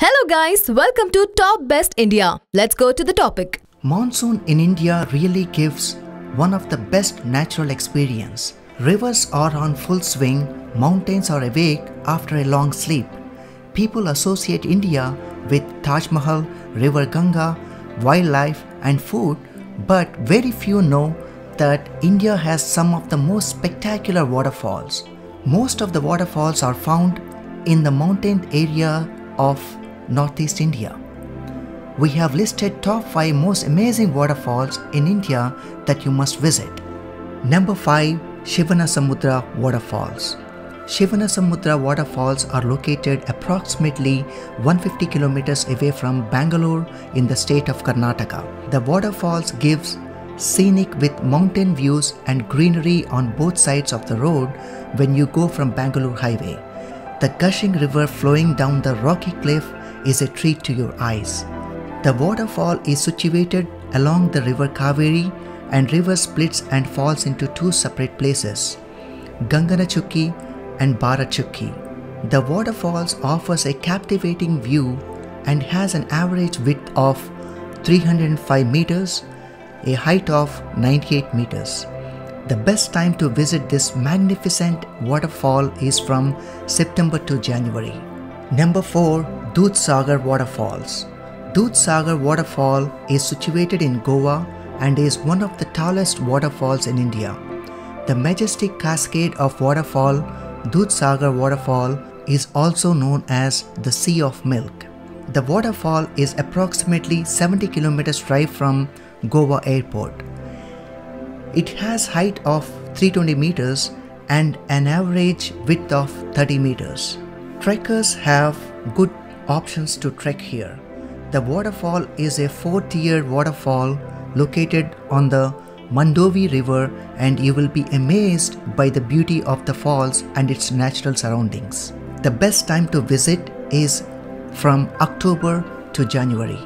Hello guys, welcome to Top Best India. Let's go to the topic. Monsoon in India really gives one of the best natural experience. Rivers are on full swing, mountains are awake after a long sleep. People associate India with Taj Mahal, River Ganga, wildlife and food, but very few know that India has some of the most spectacular waterfalls. Most of the waterfalls are found in the mountain area of Northeast India. We have listed top 5 most amazing waterfalls in India that you must visit. Number 5. Shivanasamudra Waterfalls. Shivanasamudra Waterfalls are located approximately 150 kilometers away from Bangalore in the state of Karnataka. The waterfalls gives scenic with mountain views and greenery on both sides of the road when you go from Bangalore highway. The gushing river flowing down the rocky cliff is a treat to your eyes. The waterfall is situated along the river Kaveri, and river splits and falls into 2 separate places, Ganganachukki and Barachukki. The waterfalls offers a captivating view and has an average width of 305 meters, a height of 98 meters. The best time to visit this magnificent waterfall is from September to January. Number 4. Dudhsagar Waterfalls. Dudhsagar Waterfall is situated in Goa and is one of the tallest waterfalls in India. The majestic cascade of waterfall, Dudhsagar Waterfall, is also known as the Sea of Milk. The waterfall is approximately 70 kilometers drive from Goa Airport. It has height of 320 meters and an average width of 30 meters. Trekkers have good options to trek here. The waterfall is a 4-tiered waterfall located on the Mandovi River, and you will be amazed by the beauty of the falls and its natural surroundings. The best time to visit is from October to January.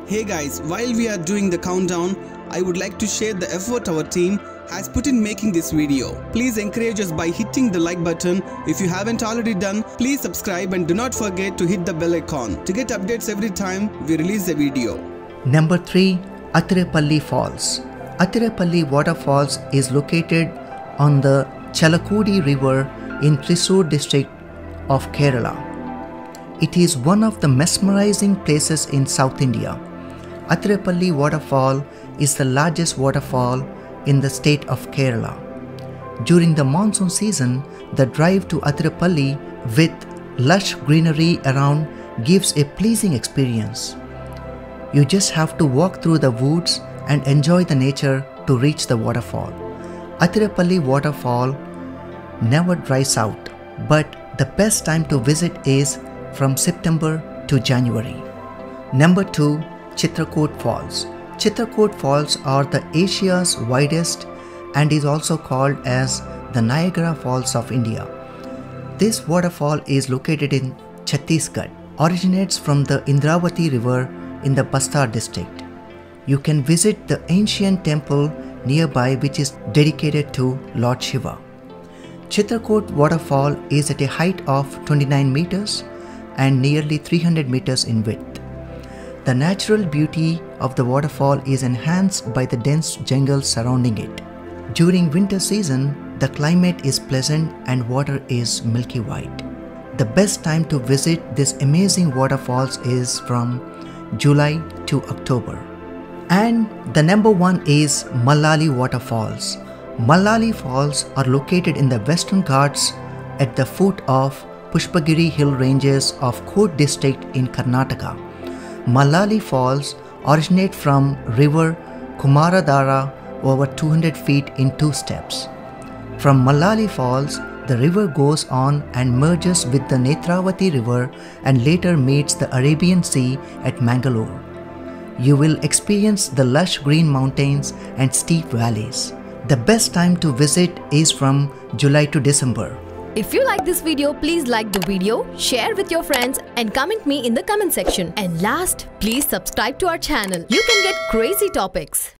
Hey guys, while we are doing the countdown, I would like to share the effort our team has put in making this video. Please encourage us by hitting the like button. If you haven't already done, please subscribe and do not forget to hit the bell icon to get updates every time we release a video. Number 3. Athirapalli Falls. Athirapalli Waterfalls is located on the Chalakudi River in Thrissur district of Kerala. It is one of the mesmerizing places in South India. Athirapalli Waterfall is the largest waterfall in the state of Kerala. During the monsoon season, the drive to Athirapalli with lush greenery around gives a pleasing experience. You just have to walk through the woods and enjoy the nature to reach the waterfall. Athirapalli Waterfall never dries out, but the best time to visit is from September to January. Number 2. Chitrakoot Falls. Chitrakoot Falls are the Asia's widest and is also called as the Niagara Falls of India. This waterfall is located in Chhattisgarh, originates from the Indravati River in the Bastar district. You can visit the ancient temple nearby which is dedicated to Lord Shiva. Chitrakoot Waterfall is at a height of 29 meters and nearly 300 meters in width. The natural beauty of the waterfall is enhanced by the dense jungle surrounding it. During winter season, the climate is pleasant and water is milky white. The best time to visit this amazing waterfalls is from July to October. And the number 1 is Mallali Waterfalls. Mallali Falls are located in the Western Ghats at the foot of Pushpagiri Hill ranges of Coorg district in Karnataka. Mallali Falls originate from river Kumaradhara over 200 feet in 2 steps. From Mallali Falls, the river goes on and merges with the Netravati River and later meets the Arabian Sea at Mangalore. You will experience the lush green mountains and steep valleys. The best time to visit is from July to December. If you like this video, please like the video, share with your friends and comment me in the comment section. And last, please subscribe to our channel. You can get crazy topics.